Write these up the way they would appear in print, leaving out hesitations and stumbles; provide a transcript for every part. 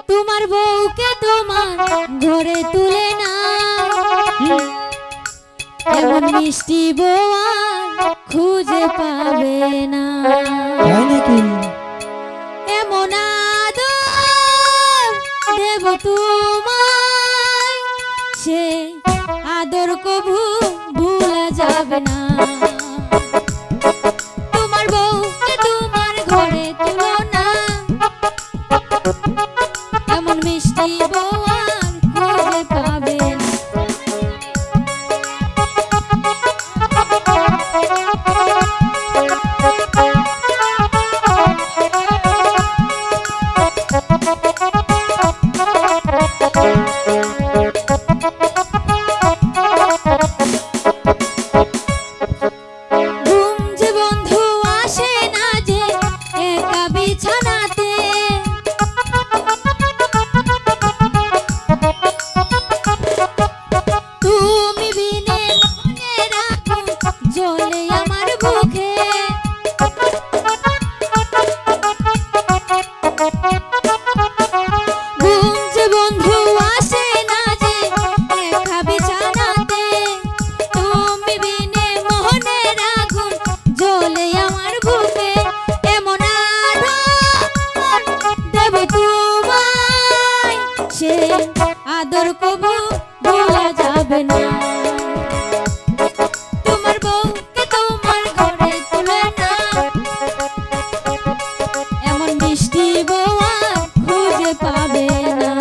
তোমার বউকে তোমার ঘরে তুলে না, এমন মিষ্টি বউ আর খুঁজে পাবে না। তাই নাকি? এমন আদর দেব তোমায়, সে আদর কভু ভুলা যাবে না। তোমার বউকে তোমার ঘরে তুলো না, এমন মিষ্টি বউ আর খুঁজে পাবে না। আদর কবু ভোলা যাবে না। তোমার বউকে তোমার ঘরে তুলে না, এমন মিষ্টি বউ আর খুঁজে পাবে না।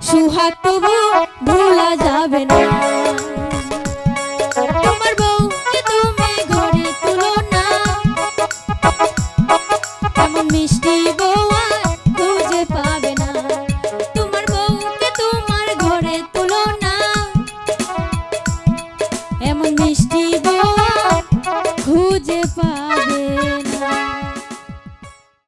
সুহাগ তবু ভোলা যাবে না। তোমার বউকে তুমি ঘরে তুলো না, এমন মিষ্টি বউ আর খুঁজে পাবে না। তোমার বউকে তোমার ঘরে তুলো না, এমন মিষ্টি বউ আর খুঁজে পাবে না।